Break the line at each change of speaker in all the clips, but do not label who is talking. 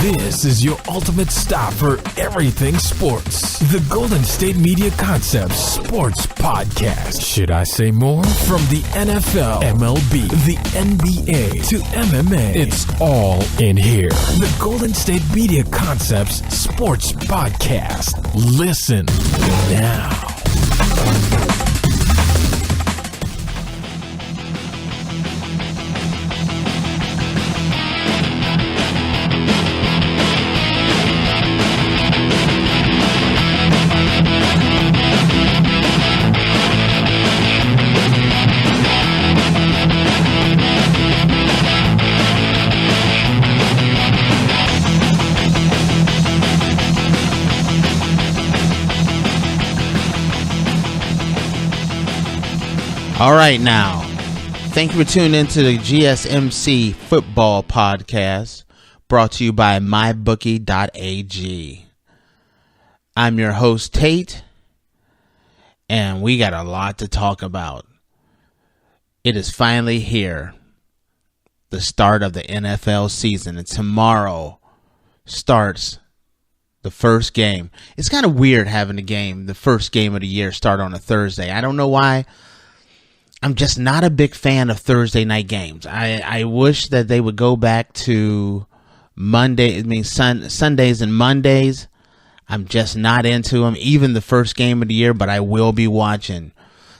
This is your ultimate stop for everything sports. The Golden State Media Concepts Sports Podcast. Should I say more? From the NFL, MLB, the NBA to MMA, it's all in here. The Golden State Media Concepts Sports Podcast. Listen now.
All right, now, thank you for tuning into the GSMC Football Podcast, brought to you by mybookie.ag. I'm your host, Tate, and we got a lot to talk about. It is finally here, the start of the NFL season, and tomorrow starts the first game. It's kind of weird having the first game of the year, start on a Thursday. I don't know why. I'm just not a big fan of Thursday night games. I wish that they would go back to Sundays and Mondays. I'm just not into them, even the first game of the year, but I will be watching.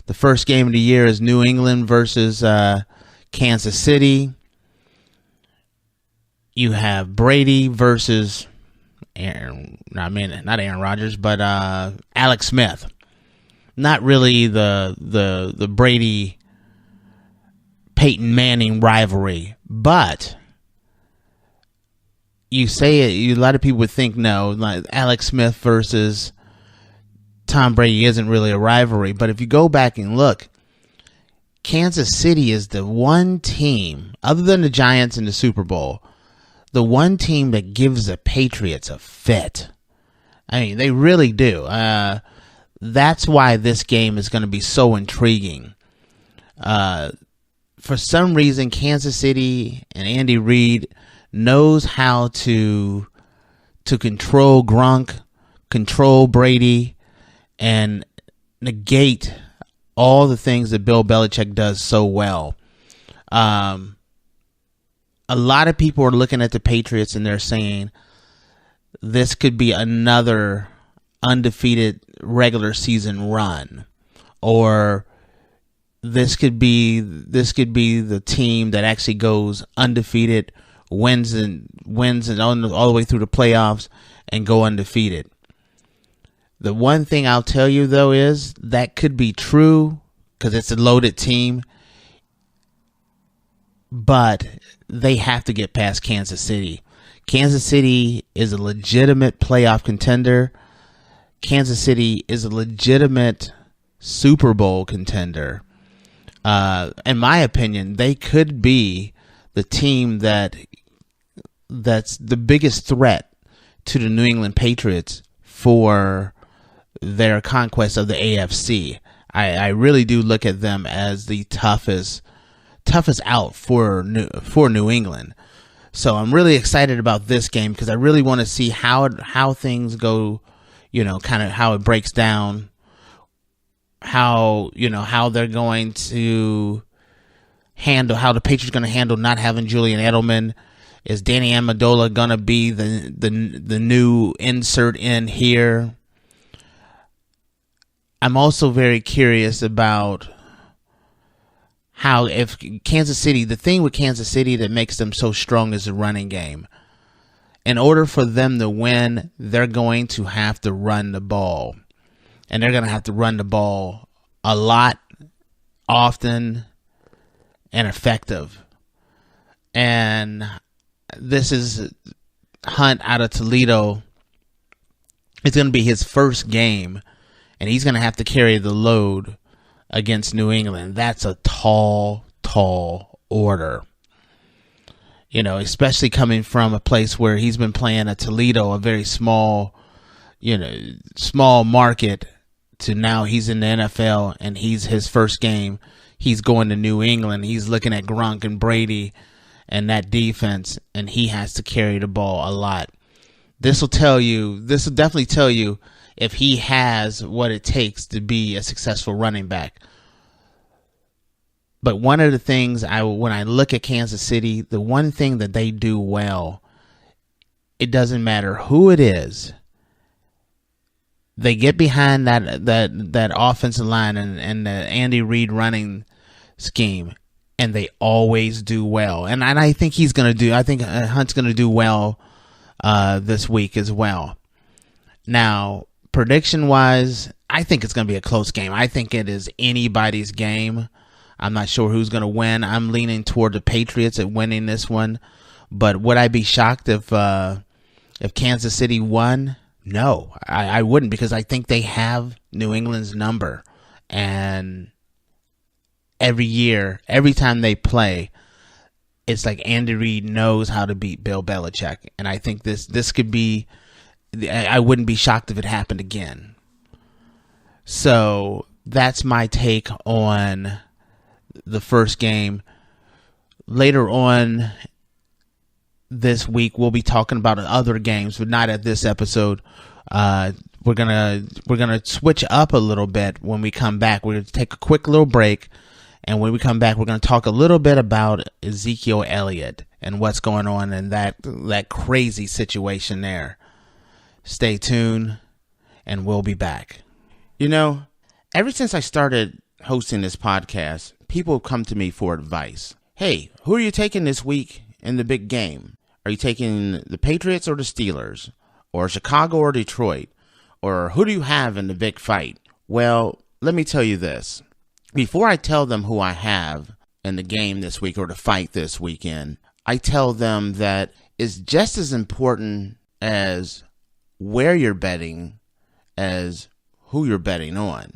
The first game of the year is New England versus Kansas City. You have Brady versus not Aaron Rodgers, but Alex Smith. Not really the Brady Peyton Manning rivalry, but you say it. A lot of people would think no, like Alex Smith versus Tom Brady isn't really a rivalry. But if you go back and look, Kansas City is the one team, other than the Giants in the Super Bowl, the one team that gives the Patriots a fit. I mean, they really do. That's why this game is going to be so intriguing. For some reason, Kansas City and Andy Reid knows how to control Gronk, control Brady, and negate all the things that Bill Belichick does so well. A lot of people are looking at the Patriots and they're saying this could be another undefeated regular season run, or this could be the team that actually goes undefeated, wins and all the way through the playoffs and go undefeated. The one thing I'll tell you though is that could be true because it's a loaded team, but they have to get past Kansas City. Kansas City is a legitimate playoff contender. Kansas City is a legitimate Super Bowl contender. In my opinion, they could be the team that's the biggest threat to the New England Patriots for their conquest of the AFC. I really do look at them as the toughest out for New England. So I'm really excited about this game because I really want to see how things go. Kind of how it breaks down, how they're going to handle, how the Patriots going to handle not having Julian Edelman. Is Danny Amendola going to be the new insert in here? I'm also very curious about how, if Kansas City, the thing with Kansas City that makes them so strong is the running game. In order for them to win, they're going to have to run the ball. And they're going to have to run the ball a lot, often, and effective. And this is Hunt out of Toledo. It's going to be his first game, and he's going to have to carry the load against New England. That's a tall order. Especially coming from a place where he's been playing at Toledo, a very small market, to now he's in the NFL and he's his first game. He's going to New England. He's looking at Gronk and Brady and that defense, and he has to carry the ball a lot. This will definitely tell you if he has what it takes to be a successful running back. But one of the things when I look at Kansas City, the one thing that they do well, it doesn't matter who it is. They get behind that offensive line and the Andy Reid running scheme, and they always do well. And I think Hunt's going to do well this week as well. Now, prediction-wise, I think it's going to be a close game. I think it is anybody's game. I'm not sure who's going to win. I'm leaning toward the Patriots at winning this one. But would I be shocked if Kansas City won? No, I wouldn't, because I think they have New England's number. And every year, every time they play, it's like Andy Reid knows how to beat Bill Belichick. And I think this could be, I wouldn't be shocked if it happened again. So that's my take on the first game. Later on this week, we'll be talking about other games, but not at this episode. We're gonna switch up a little bit when we come back. We're gonna take a quick little break, and when we come back, we're gonna talk a little bit about Ezekiel Elliot and what's going on in that crazy situation there. Stay tuned, and we'll be back. You know, ever since I started hosting this podcast, people have come to me for advice. Hey, who are you taking this week in the big game? Are you taking the Patriots or the Steelers? Or Chicago or Detroit? Or who do you have in the big fight? Well, let me tell you this. Before I tell them who I have in the game this week or the fight this weekend, I tell them that it's just as important as where you're betting as who you're betting on.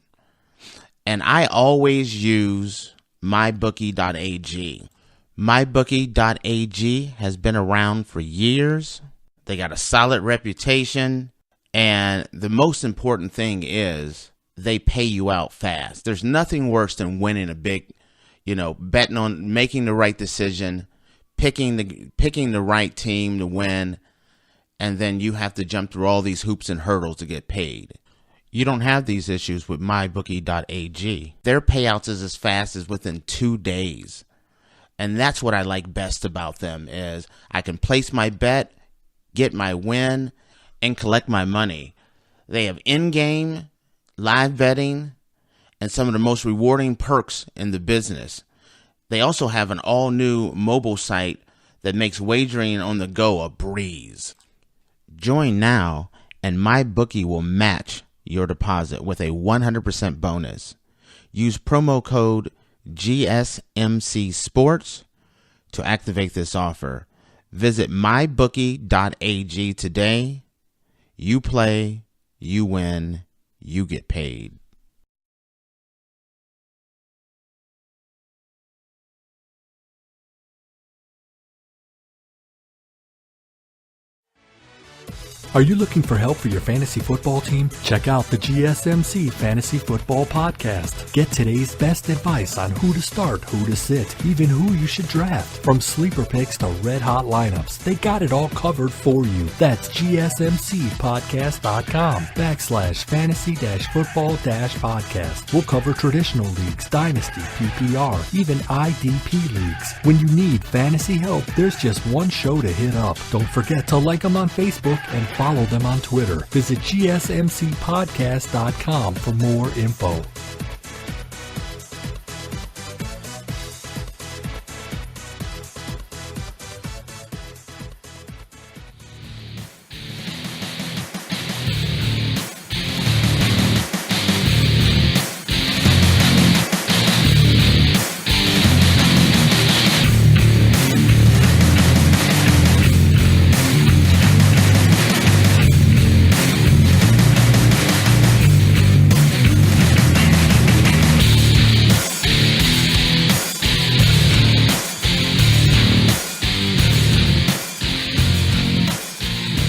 And I always use mybookie.ag. Mybookie.ag has been around for years. They got a solid reputation. And the most important thing is they pay you out fast. There's nothing worse than winning a big, betting on making the right decision, picking the right team to win, and then you have to jump through all these hoops and hurdles to get paid. You don't have these issues with mybookie.ag. Their payouts is as fast as within 2 days. And that's what I like best about them is I can place my bet, get my win, and collect my money. They have in-game, live betting, and some of the most rewarding perks in the business. They also have an all-new mobile site that makes wagering on the go a breeze. Join now, and MyBookie will match your deposit with a 100% bonus. Use promo code GSMC Sports to activate this offer. Visit mybookie.ag today. You play, you win, you get paid.
Are you looking for help for your fantasy football team? Check out the GSMC Fantasy Football Podcast. Get today's best advice on who to start, who to sit, even who you should draft. From sleeper picks to red-hot lineups, they got it all covered for you. That's gsmcpodcast.com/fantasy-football-podcast. We'll cover traditional leagues, dynasty, PPR, even IDP leagues. When you need fantasy help, there's just one show to hit up. Don't forget to like them on Facebook and follow them on Twitter. Visit gsmcpodcast.com for more info.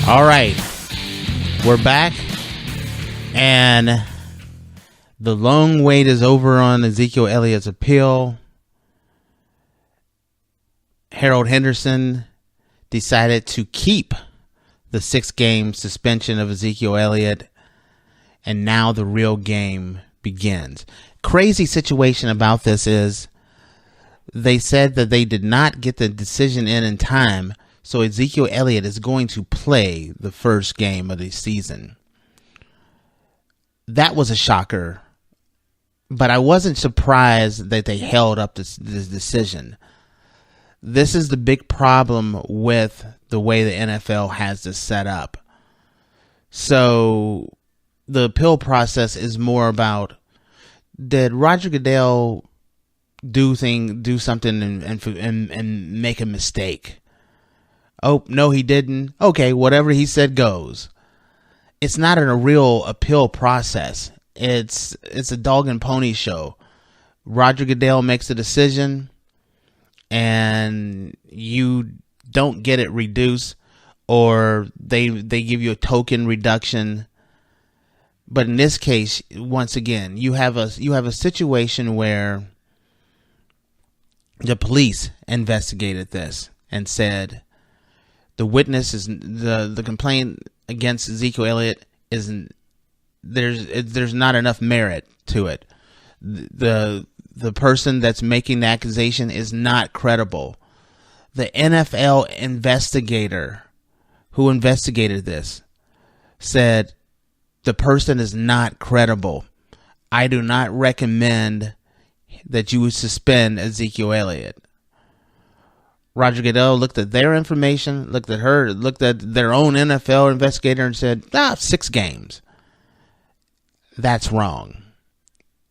All right, we're back, and the long wait is over on Ezekiel Elliott's appeal. Harold Henderson decided to keep the 6-game suspension of Ezekiel Elliott, and now the real game begins. Crazy situation about this is they said that they did not get the decision in time, so Ezekiel Elliott is going to play the first game of the season. That was a shocker, but I wasn't surprised that they held up this decision. This is the big problem with the way the NFL has this set up. So the appeal process is more about, did Roger Goodell do something and make a mistake? Oh, no, he didn't. Okay, whatever he said goes. It's not a real appeal process. It's a dog and pony show. Roger Goodell makes a decision, and you don't get it reduced, or they give you a token reduction. But in this case, once again, you have a situation where the police investigated this and said the witness is the complaint against Ezekiel Elliott isn't, there's not enough merit to it. The person that's making the accusation is not credible. The NFL investigator who investigated this said the person is not credible. I do not recommend that you would suspend Ezekiel Elliott. Roger Goodell looked at their information, looked at their own NFL investigator and said, 6 games. That's wrong.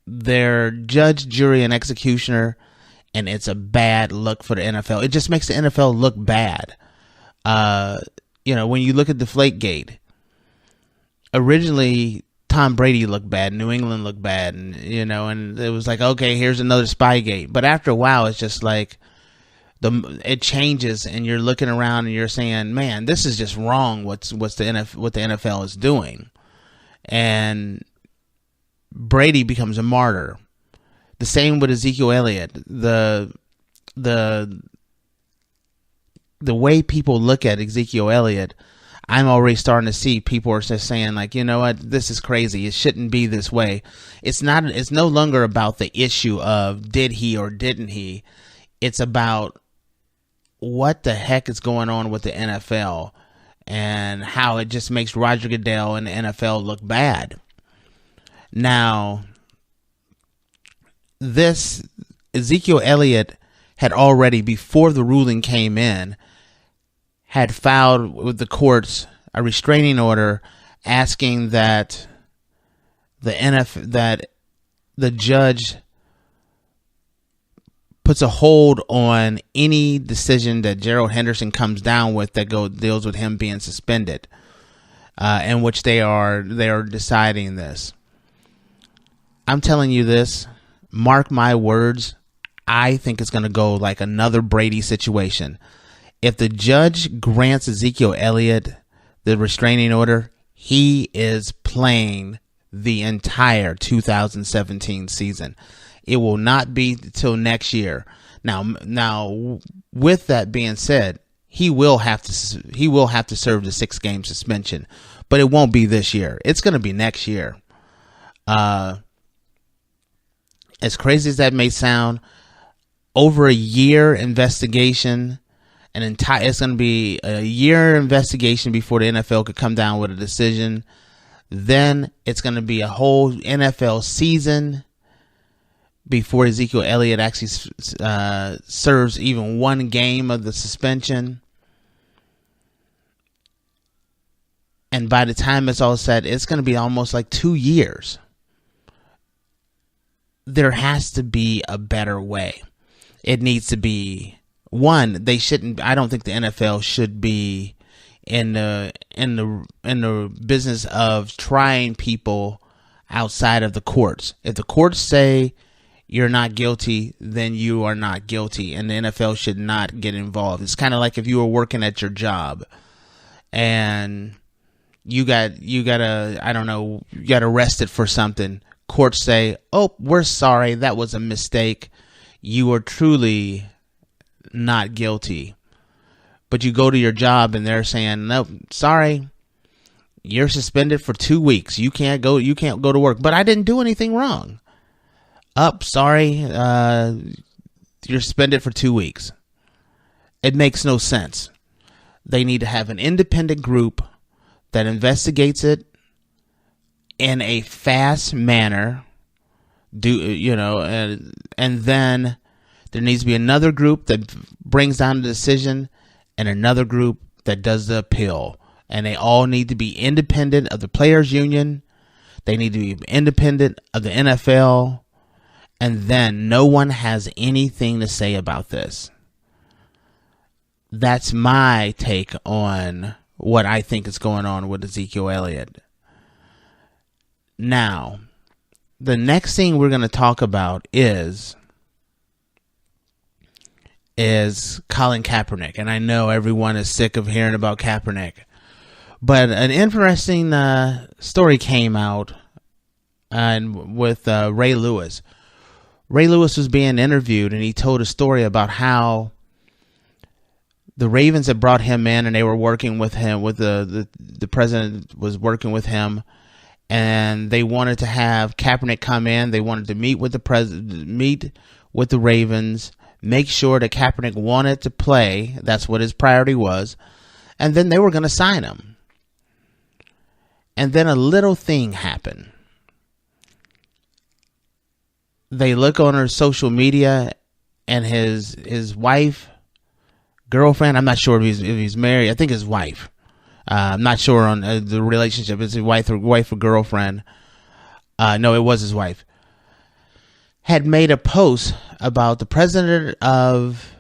They're judge, jury, and executioner, and it's a bad look for the NFL. It just makes the NFL look bad. When you look at Deflategate, originally Tom Brady looked bad, New England looked bad, and it was like, okay, here's another Spygate. But after a while, it's just like it changes, and you're looking around and you're saying, man, this is just wrong. What the NFL is doing, and Brady becomes a martyr. The same with Ezekiel Elliott. The way people look at Ezekiel Elliott, I'm already starting to see people are just saying, like, you know what, this is crazy. It shouldn't be this way. It's no longer about the issue of did he or didn't he. It's about what the heck is going on with the NFL and how it just makes Roger Goodell and the NFL look bad. Now, this Ezekiel Elliott had already, before the ruling came in, had filed with the courts a restraining order asking that the judge puts a hold on any decision that Gerald Henderson comes down with that deals with him being suspended, in which they are deciding this. I'm telling you this, mark my words, I think it's going to go like another Brady situation. If the judge grants Ezekiel Elliott the restraining order, he is playing the entire 2017 season. It will not be till next year. Now, with that being said, he will have to serve the 6-game suspension, but it won't be this year. It's going to be next year. As crazy as that may sound, over a year investigation, it's going to be a year investigation before the NFL could come down with a decision. Then it's going to be a whole NFL season before Ezekiel Elliott actually serves even one game of the suspension. And by the time it's all said, it's going to be almost like 2 years. There has to be a better way. It needs to be, one, I don't think the NFL should be in the business of trying people outside of the courts. If the courts say you're not guilty, then you are not guilty, and the NFL should not get involved. It's kind of like if you were working at your job and you got arrested for something. Courts say, "Oh, we're sorry, that was a mistake. You are truly not guilty. But you go to your job and they're saying, "Nope, sorry, you're suspended for 2 weeks. You can't go to work." But I didn't do anything wrong. Sorry, you're suspended for 2 weeks. It makes no sense. They need to have an independent group that investigates it in a fast manner. And then there needs to be another group that brings down the decision, and another group that does the appeal. And they all need to be independent of the players' union. They need to be independent of the NFL. And then no one has anything to say about this. That's my take on what I think is going on with Ezekiel Elliot. Now, the next thing we're going to talk about is Colin Kaepernick. And I know everyone is sick of hearing about Kaepernick. But an interesting story came out with Ray Lewis. Ray Lewis was being interviewed, and he told a story about how the Ravens had brought him in, and they were working with him. The president was working with him, and they wanted to have Kaepernick come in. They wanted to meet with the president, meet with the Ravens, make sure that Kaepernick wanted to play. That's what his priority was, and then they were going to sign him. And then a little thing happened. They look on her social media, and his wife, girlfriend, I'm not sure if he's married. I think his wife. I'm not sure on the relationship. Is his wife or girlfriend? No, it was his wife. Had made a post about the president of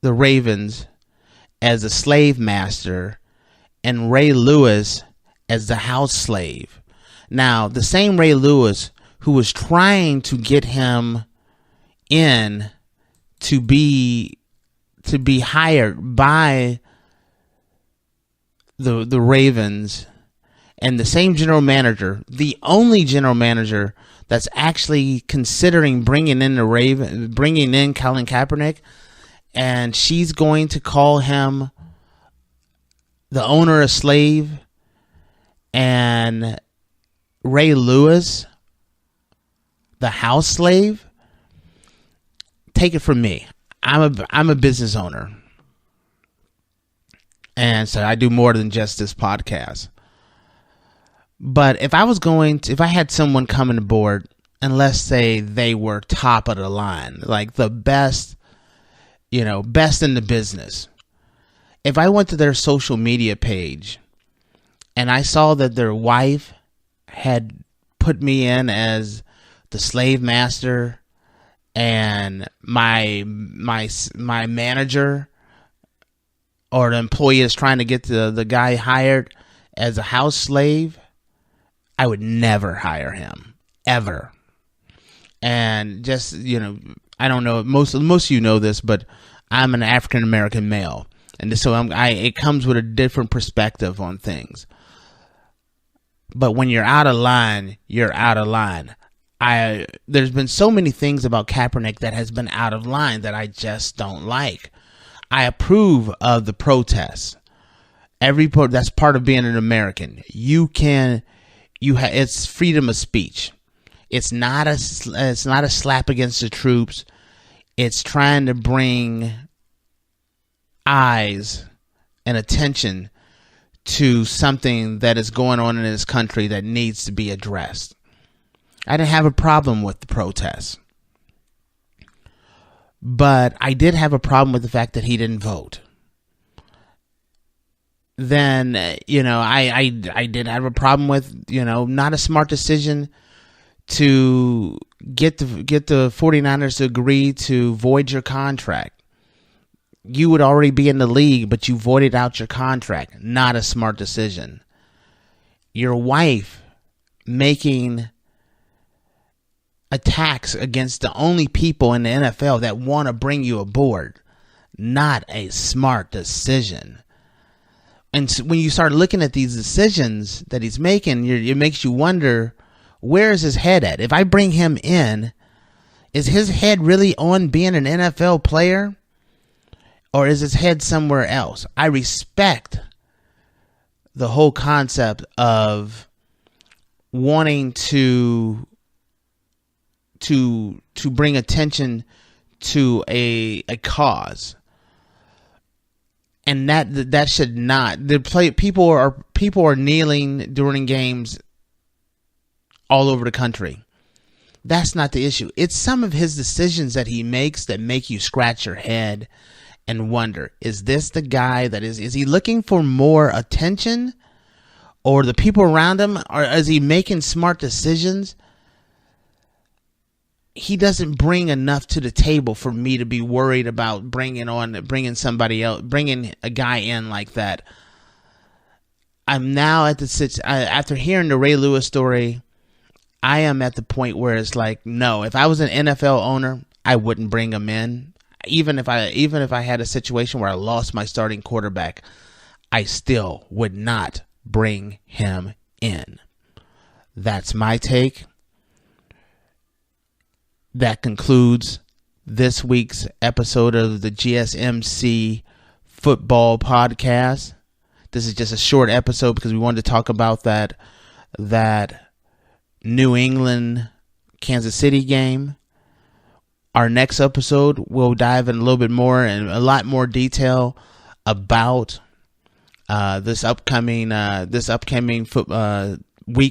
the Ravens as a slave master and Ray Lewis as the house slave. Now, the same Ray Lewis who was trying to get him in to be hired by the Ravens, and the same general manager, the only general manager that's actually considering bringing in Colin Kaepernick, and she's going to call him the owner a slave, and Ray Lewis the house slave. Take it from me. I'm a business owner. And so I do more than just this podcast. But if I had someone coming aboard, and let's say they were top of the line, like the best, best in the business. If I went to their social media page and I saw that their wife had put me in as the slave master, and my manager or the employee is trying to get the guy hired as a house slave, I would never hire him, ever. And just, I don't know, most of you know this, but I'm an African American male, and so it comes with a different perspective on things. But when you're out of line, you're out of line. There's been so many things about Kaepernick that has been out of line that I just don't like. I approve of the protests. That's part of being an American. It's freedom of speech. It's not a slap against the troops. It's trying to bring eyes and attention to something that is going on in this country that needs to be addressed. I didn't have a problem with the protests. But I did have a problem with the fact that he didn't vote. Then, I did have a problem with, not a smart decision to get the 49ers to agree to void your contract. You would already be in the league, but you voided out your contract. Not a smart decision. Your wife making attacks against the only people in the NFL that want to bring you aboard. Not a smart decision. And so when you start looking at these decisions that he's making, it makes you wonder, where is his head at? If I bring him in, Is his head really on being an NFL player? Or is his head somewhere else? I respect the whole concept of wanting to bring attention to a cause. And that should not. People are kneeling during games all over the country. That's not the issue. It's some of his decisions that he makes that make you scratch your head and wonder, is this the guy that is he looking for more attention, or the people around him, or is he making smart decisions? He doesn't bring enough to the table for me to be worried about bringing somebody else, bringing a guy in like that. I'm now at after hearing the Ray Lewis story, I am at the point where it's like, no, if I was an NFL owner, I wouldn't bring him in. Even if I had a situation where I lost my starting quarterback, I still would not bring him in. That's my take. That concludes this week's episode of the GSMC Football Podcast. This is just a short episode because we wanted to talk about that New England Kansas City game. Our next episode, we'll dive in a little bit more and a lot more detail about this upcoming week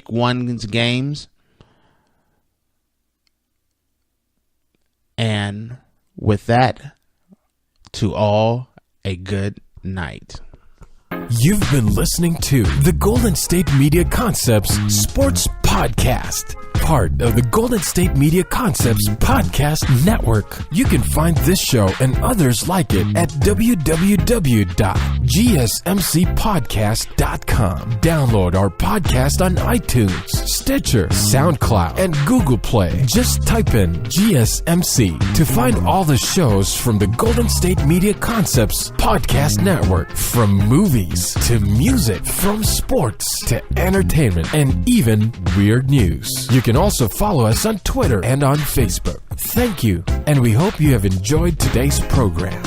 1's games. And with that, to all, a good night.
You've been listening to the Golden State Media Concepts Sports Podcast, part of the Golden State Media Concepts Podcast Network. You can find this show and others like it at www.gsmcpodcast.com. Download our podcast on iTunes, Stitcher, SoundCloud, and Google Play. Just type in GSMC to find all the shows from the Golden State Media Concepts Podcast Network, from movies to music, from sports to entertainment, and even weird news. You can also follow us on Twitter and on Facebook. Thank you, and we hope you have enjoyed today's program.